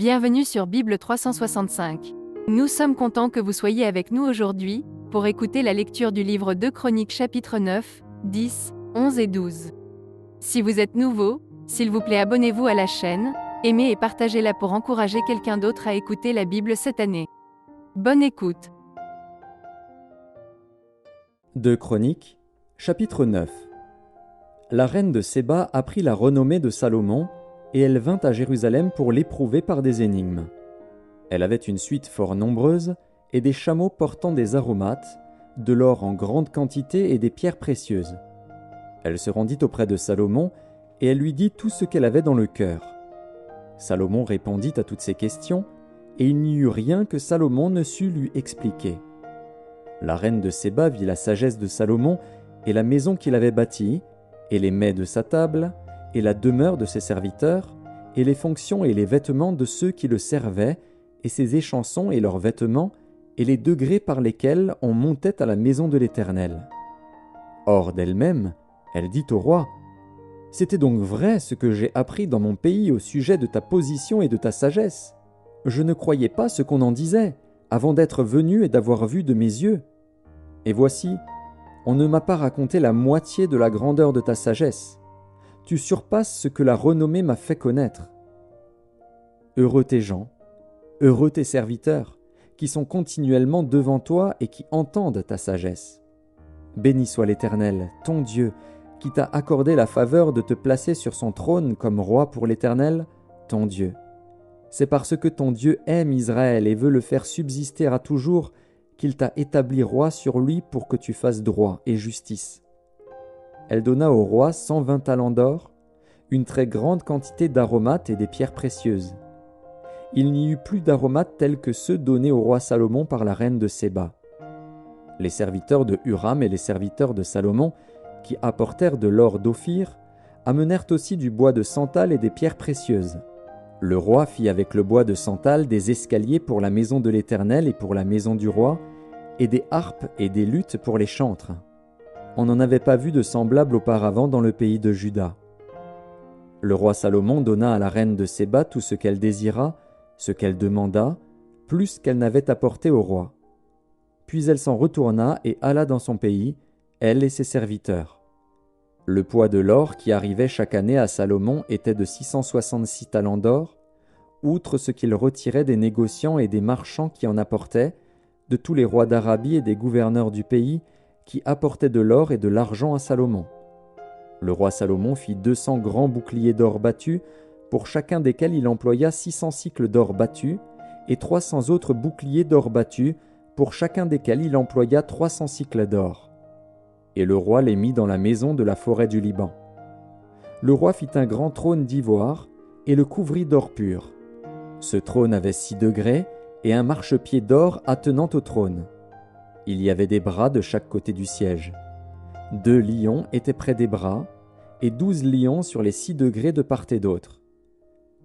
Bienvenue sur Bible 365. Nous sommes contents que vous soyez avec nous aujourd'hui, pour écouter la lecture du livre 2 Chroniques chapitre 9, 10, 11 et 12. Si vous êtes nouveau, s'il vous plaît abonnez-vous à la chaîne, aimez et partagez-la pour encourager quelqu'un d'autre à écouter la Bible cette année. Bonne écoute. 2 Chroniques, chapitre 9. La reine de Séba apprit la renommée de Salomon, et elle vint à Jérusalem pour l'éprouver par des énigmes. Elle avait une suite fort nombreuse, et des chameaux portant des aromates, de l'or en grande quantité et des pierres précieuses. Elle se rendit auprès de Salomon, et elle lui dit tout ce qu'elle avait dans le cœur. Salomon répondit à toutes ses questions, et il n'y eut rien que Salomon ne sût lui expliquer. La reine de Séba vit la sagesse de Salomon, et la maison qu'il avait bâtie, et les mets de sa table, et la demeure de ses serviteurs, et les fonctions et les vêtements de ceux qui le servaient, et ses échansons et leurs vêtements, et les degrés par lesquels on montait à la maison de l'Éternel. Hors d'elle-même, elle dit au roi, « C'était donc vrai ce que j'ai appris dans mon pays au sujet de ta position et de ta sagesse. Je ne croyais pas ce qu'on en disait, avant d'être venu et d'avoir vu de mes yeux. Et voici, on ne m'a pas raconté la moitié de la grandeur de ta sagesse. Tu surpasses ce que la renommée m'a fait connaître. Heureux tes gens, heureux tes serviteurs, qui sont continuellement devant toi et qui entendent ta sagesse. Béni soit l'Éternel, ton Dieu, qui t'a accordé la faveur de te placer sur son trône comme roi pour l'Éternel, ton Dieu. C'est parce que ton Dieu aime Israël et veut le faire subsister à toujours qu'il t'a établi roi sur lui pour que tu fasses droit et justice. Elle donna au roi 120 talents d'or, une très grande quantité d'aromates et des pierres précieuses. Il n'y eut plus d'aromates tels que ceux donnés au roi Salomon par la reine de Séba. Les serviteurs de Huram et les serviteurs de Salomon, qui apportèrent de l'or d'Ophir, amenèrent aussi du bois de santal et des pierres précieuses. Le roi fit avec le bois de santal des escaliers pour la maison de l'Éternel et pour la maison du roi, et des harpes et des luttes pour les chantres. On n'en avait pas vu de semblable auparavant dans le pays de Juda. Le roi Salomon donna à la reine de Séba tout ce qu'elle désira, ce qu'elle demanda, plus qu'elle n'avait apporté au roi. Puis elle s'en retourna et alla dans son pays, elle et ses serviteurs. Le poids de l'or qui arrivait chaque année à Salomon était de 666 talents d'or, outre ce qu'il retirait des négociants et des marchands qui en apportaient, de tous les rois d'Arabie et des gouverneurs du pays, qui apportaient de l'or et de l'argent à Salomon. Le roi Salomon fit 200 grands boucliers d'or battus, pour chacun desquels il employa 600 cycles d'or battus, et 300 autres boucliers d'or battus, pour chacun desquels il employa 300 cycles d'or. Et le roi les mit dans la maison de la forêt du Liban. Le roi fit un grand trône d'ivoire, et le couvrit d'or pur. Ce trône avait 6 degrés, et un marchepied d'or attenant au trône. Il y avait des bras de chaque côté du siège. 2 lions étaient près des bras, et 12 lions sur les 6 degrés de part et d'autre.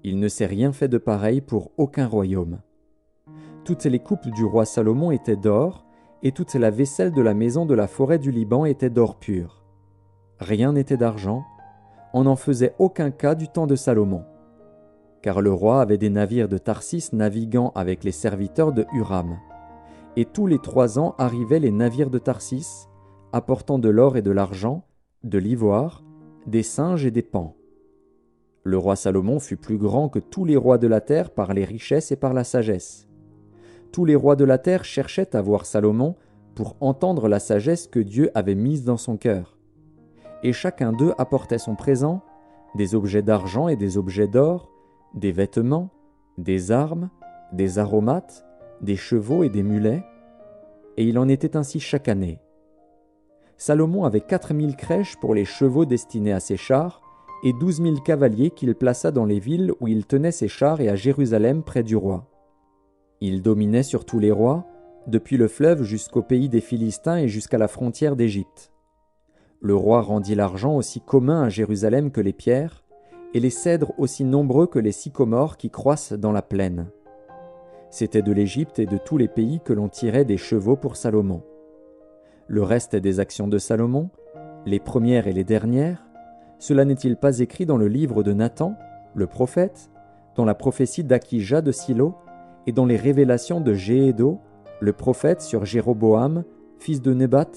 Il ne s'est rien fait de pareil pour aucun royaume. Toutes les coupes du roi Salomon étaient d'or, et toute la vaisselle de la maison de la forêt du Liban était d'or pur. Rien n'était d'argent, on n'en faisait aucun cas du temps de Salomon. Car le roi avait des navires de Tarsis naviguant avec les serviteurs de Huram. Et tous les 3 ans arrivaient les navires de Tarsis, apportant de l'or et de l'argent, de l'ivoire, des singes et des paons. Le roi Salomon fut plus grand que tous les rois de la terre par les richesses et par la sagesse. Tous les rois de la terre cherchaient à voir Salomon pour entendre la sagesse que Dieu avait mise dans son cœur. Et chacun d'eux apportait son présent, des objets d'argent et des objets d'or, des vêtements, des armes, des aromates, des chevaux et des mulets, et il en était ainsi chaque année. Salomon avait 4000 crèches pour les chevaux destinés à ses chars, et 12 000 cavaliers qu'il plaça dans les villes où il tenait ses chars et à Jérusalem près du roi. Il dominait sur tous les rois, depuis le fleuve jusqu'au pays des Philistins et jusqu'à la frontière d'Égypte. Le roi rendit l'argent aussi commun à Jérusalem que les pierres, et les cèdres aussi nombreux que les sycomores qui croissent dans la plaine. C'était de l'Égypte et de tous les pays que l'on tirait des chevaux pour Salomon. Le reste des actions de Salomon, les premières et les dernières, cela n'est-il pas écrit dans le livre de Nathan, le prophète, dans la prophétie d'Akija de Silo et dans les révélations de Jéhédo, le prophète sur Jéroboam, fils de Nebat?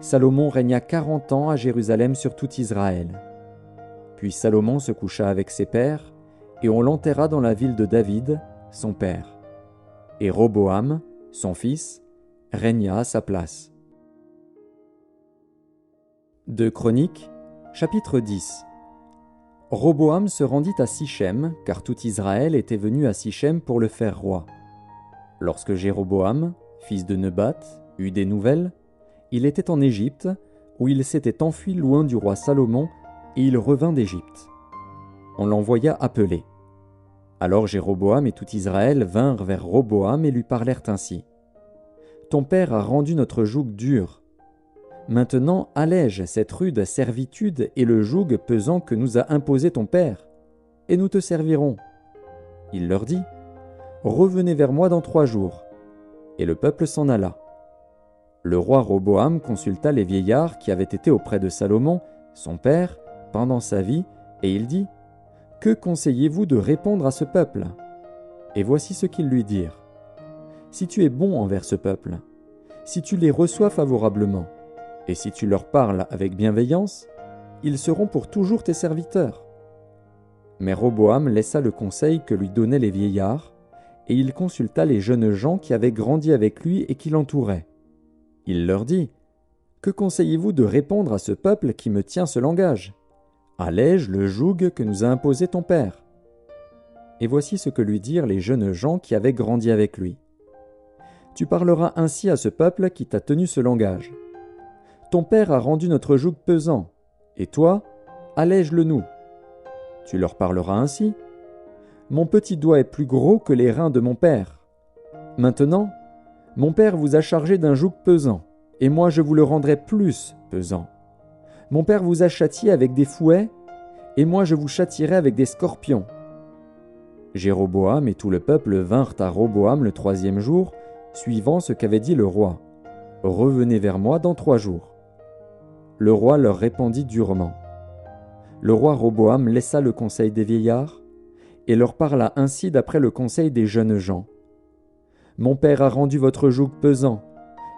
Salomon régna 40 ans à Jérusalem sur tout Israël. Puis Salomon se coucha avec ses pères, et on l'enterra dans la ville de David, son père. Et Roboam, son fils, régna à sa place. 2 Chroniques, chapitre 10. Roboam se rendit à Sichem, car tout Israël était venu à Sichem pour le faire roi. Lorsque Jéroboam, fils de Nebat, eut des nouvelles, il était en Égypte, où il s'était enfui loin du roi Salomon, et il revint d'Égypte. On l'envoya appeler. Alors Jéroboam et tout Israël vinrent vers Roboam et lui parlèrent ainsi. « Ton père a rendu notre joug dur. Maintenant allège cette rude servitude et le joug pesant que nous a imposé ton père, et nous te servirons. » Il leur dit, « Revenez vers moi dans 3 jours. » Et le peuple s'en alla. Le roi Roboam consulta les vieillards qui avaient été auprès de Salomon, son père, pendant sa vie, et il dit, « Que conseillez-vous de répondre à ce peuple ?» Et voici ce qu'ils lui dirent. « Si tu es bon envers ce peuple, si tu les reçois favorablement, et si tu leur parles avec bienveillance, ils seront pour toujours tes serviteurs. » Mais Roboam laissa le conseil que lui donnaient les vieillards, et il consulta les jeunes gens qui avaient grandi avec lui et qui l'entouraient. Il leur dit, « Que conseillez-vous de répondre à ce peuple qui me tient ce langage ? Allège le joug que nous a imposé ton père. » Et voici ce que lui dirent les jeunes gens qui avaient grandi avec lui. « Tu parleras ainsi à ce peuple qui t'a tenu ce langage. Ton père a rendu notre joug pesant, et toi, allège-le nous. Tu leur parleras ainsi. Mon petit doigt est plus gros que les reins de mon père. Maintenant, mon père vous a chargé d'un joug pesant, et moi je vous le rendrai plus pesant. Mon père vous a châtié avec des fouets, et moi je vous châtierai avec des scorpions. » Jéroboam et tout le peuple vinrent à Roboam le 3e jour, suivant ce qu'avait dit le roi. « Revenez vers moi dans 3 jours. » Le roi leur répondit durement. Le roi Roboam laissa le conseil des vieillards, et leur parla ainsi d'après le conseil des jeunes gens. « Mon père a rendu votre joug pesant,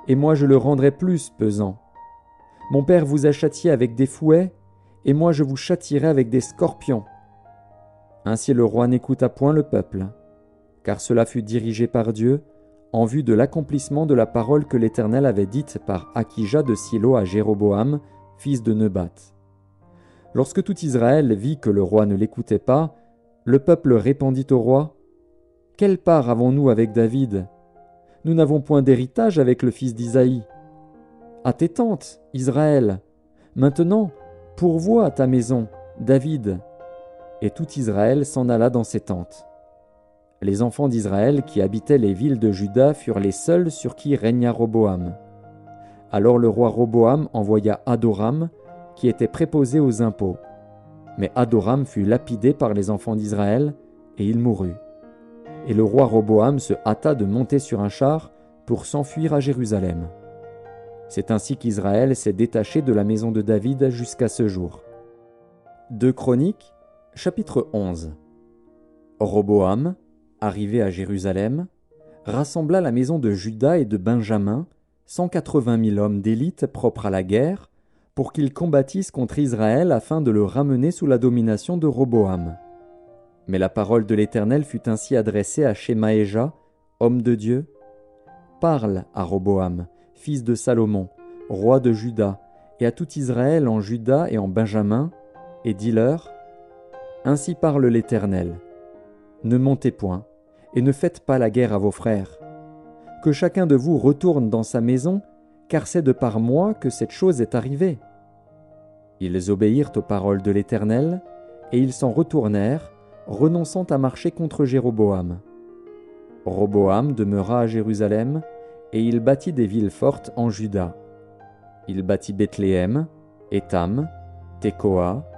et moi je le rendrai plus pesant. Mon père vous a châtié avec des fouets, et moi je vous châtierai avec des scorpions. » Ainsi le roi n'écouta point le peuple, car cela fut dirigé par Dieu, en vue de l'accomplissement de la parole que l'Éternel avait dite par Akija de Silo à Jéroboam, fils de Nebat. Lorsque tout Israël vit que le roi ne l'écoutait pas, le peuple répondit au roi, « Quelle part avons-nous avec David ? Nous n'avons point d'héritage avec le fils d'Isaïe. À tes tentes, Israël. Maintenant, pourvois ta maison, David. » Et tout Israël s'en alla dans ses tentes. Les enfants d'Israël qui habitaient les villes de Juda furent les seuls sur qui régna Roboam. Alors le roi Roboam envoya Adoram, qui était préposé aux impôts. Mais Adoram fut lapidé par les enfants d'Israël, et il mourut. Et le roi Roboam se hâta de monter sur un char pour s'enfuir à Jérusalem. C'est ainsi qu'Israël s'est détaché de la maison de David jusqu'à ce jour. 2 Chroniques, chapitre 11. Roboam, arrivé à Jérusalem, rassembla la maison de Juda et de Benjamin, 180 000 hommes d'élite propres à la guerre, pour qu'ils combattissent contre Israël afin de le ramener sous la domination de Roboam. Mais la parole de l'Éternel fut ainsi adressée à Shemaéja, homme de Dieu. « Parle à Roboam, fils de Salomon, roi de Juda, et à tout Israël en Juda et en Benjamin, et dis-leur, « Ainsi parle l'Éternel. Ne montez point, et ne faites pas la guerre à vos frères. Que chacun de vous retourne dans sa maison, car c'est de par moi que cette chose est arrivée. » Ils obéirent aux paroles de l'Éternel, et ils s'en retournèrent, renonçant à marcher contre Jéroboam. Roboam demeura à Jérusalem, et il bâtit des villes fortes en Juda. Il bâtit Bethléem, Étam, Tekoa,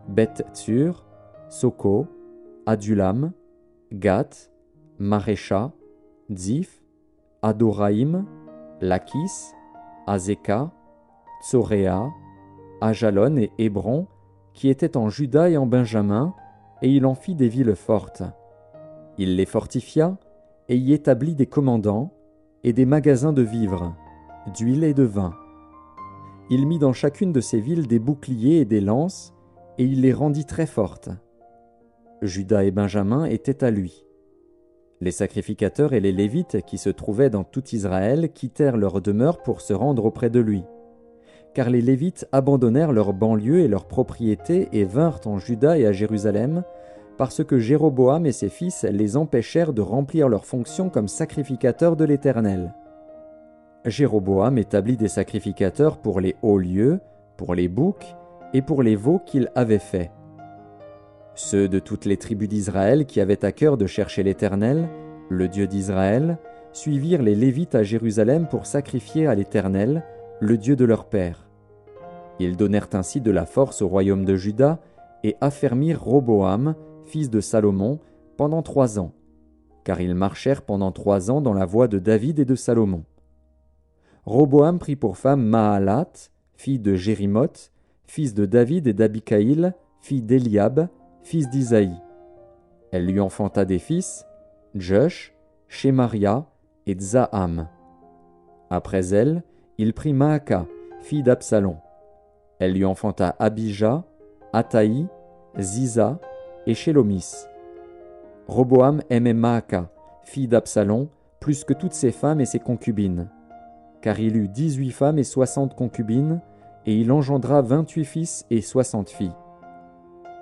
Beth-Tsur, Soko, Adulam, Gath, Marécha, Ziph, Adoraïm, Lakis, Azeka, Tsoréa, Ajalon et Hébron, qui étaient en Juda et en Benjamin, et il en fit des villes fortes. Il les fortifia, et y établit des commandants, et des magasins de vivres, d'huile et de vin. Il mit dans chacune de ces villes des boucliers et des lances, et il les rendit très fortes. Juda et Benjamin étaient à lui. Les sacrificateurs et les Lévites qui se trouvaient dans tout Israël quittèrent leur demeure pour se rendre auprès de lui. Car les Lévites abandonnèrent leurs banlieues et leurs propriétés et vinrent en Juda et à Jérusalem, parce que Jéroboam et ses fils les empêchèrent de remplir leurs fonctions comme sacrificateurs de l'Éternel. Jéroboam établit des sacrificateurs pour les hauts lieux, pour les boucs et pour les veaux qu'il avait faits. Ceux de toutes les tribus d'Israël qui avaient à cœur de chercher l'Éternel, le Dieu d'Israël, suivirent les Lévites à Jérusalem pour sacrifier à l'Éternel, le Dieu de leur père. Ils donnèrent ainsi de la force au royaume de Juda et affermirent Roboam, fils de Salomon, pendant 3 ans, car ils marchèrent pendant 3 ans dans la voie de David et de Salomon. Roboam prit pour femme Mahalat, fille de Jérimoth, fils de David et d'Abikaïl, fille d'Éliab, fils d'Isaïe. Elle lui enfanta des fils, Josh, Shemaria et Zaham. Après elle, il prit Maaka, fille d'Absalom. Elle lui enfanta Abijah, Ataï, Ziza et Shélomis. Roboam aimait Maaka, fille d'Absalom, plus que toutes ses femmes et ses concubines, car il eut 18 femmes et 60 concubines, et il engendra 28 fils et 60 filles.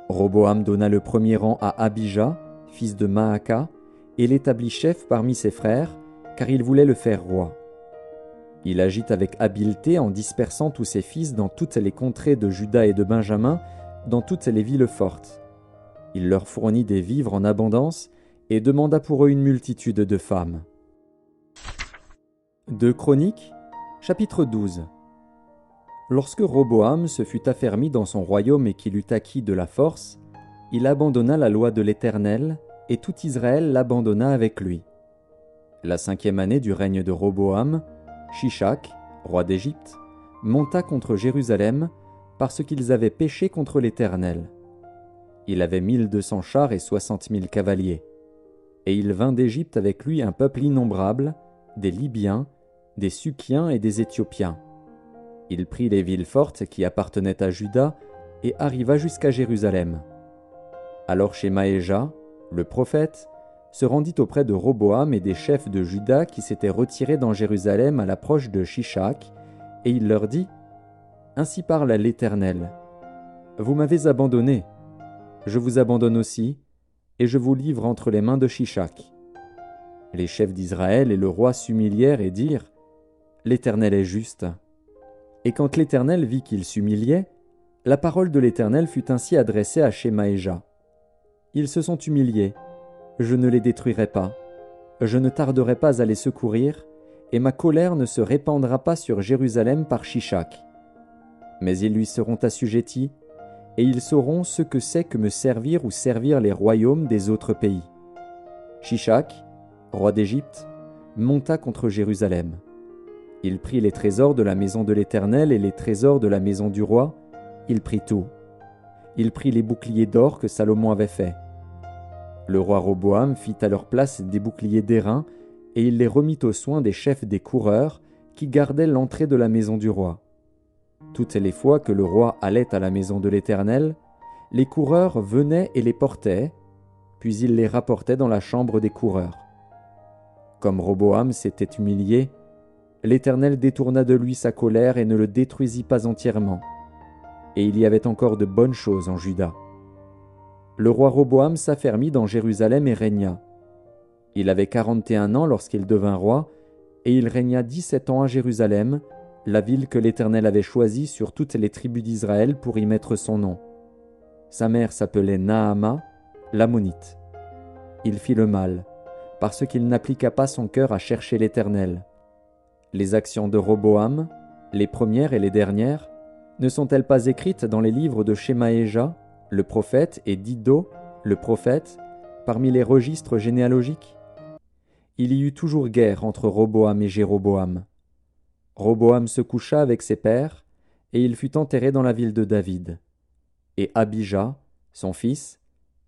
Roboam donna le premier rang à Abijah, fils de Maaka, et l'établit chef parmi ses frères, car il voulait le faire roi. Il agit avec habileté en dispersant tous ses fils dans toutes les contrées de Juda et de Benjamin, dans toutes les villes fortes. Il leur fournit des vivres en abondance et demanda pour eux une multitude de femmes. 2 Chroniques, chapitre 12. Lorsque Roboam se fut affermi dans son royaume et qu'il eut acquis de la force, il abandonna la loi de l'Éternel, et tout Israël l'abandonna avec lui. La 5e année du règne de Roboam, Shishak, roi d'Égypte, monta contre Jérusalem, parce qu'ils avaient péché contre l'Éternel. Il avait 1200 chars et 60 000 cavaliers. Et il vint d'Égypte avec lui un peuple innombrable, des Libyens, des Sukiens et des Éthiopiens. Il prit les villes fortes qui appartenaient à Juda et arriva jusqu'à Jérusalem. Alors Shemaéja, le prophète, se rendit auprès de Roboam et des chefs de Juda qui s'étaient retirés dans Jérusalem à l'approche de Shishak, et il leur dit : « Ainsi parle l'Éternel. Vous m'avez abandonné, je vous abandonne aussi, et je vous livre entre les mains de Shishak. » Les chefs d'Israël et le roi s'humilièrent et dirent : « L'Éternel est juste. » Et quand l'Éternel vit qu'il s'humiliait, la parole de l'Éternel fut ainsi adressée à Shemaéja. Ils se sont humiliés, je ne les détruirai pas, je ne tarderai pas à les secourir, et ma colère ne se répandra pas sur Jérusalem par Shishak. Mais ils lui seront assujettis, et ils sauront ce que c'est que me servir ou servir les royaumes des autres pays. Shishak, roi d'Égypte, monta contre Jérusalem. Il prit les trésors de la maison de l'Éternel et les trésors de la maison du roi, il prit tout. Il prit les boucliers d'or que Salomon avait faits. Le roi Roboam fit à leur place des boucliers d'airain, et il les remit aux soins des chefs des coureurs qui gardaient l'entrée de la maison du roi. Toutes les fois que le roi allait à la maison de l'Éternel, les coureurs venaient et les portaient, puis il les rapportait dans la chambre des coureurs. Comme Roboam s'était humilié, l'Éternel détourna de lui sa colère et ne le détruisit pas entièrement. Et il y avait encore de bonnes choses en Juda. Le roi Roboam s'affermit dans Jérusalem et régna. Il avait 41 ans lorsqu'il devint roi, et il régna 17 ans à Jérusalem, la ville que l'Éternel avait choisie sur toutes les tribus d'Israël pour y mettre son nom. Sa mère s'appelait Naama, l'Ammonite. Il fit le mal, parce qu'il n'appliqua pas son cœur à chercher l'Éternel. Les actions de Roboam, les premières et les dernières, ne sont-elles pas écrites dans les livres de Shemaéja, le prophète, et d'Iddo, le prophète, parmi les registres généalogiques ? Il y eut toujours guerre entre Roboam et Jéroboam. Roboam se coucha avec ses pères, et il fut enterré dans la ville de David. Et Abijah, son fils,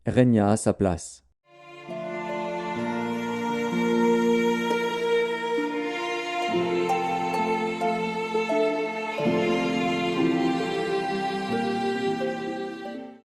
régna à sa place.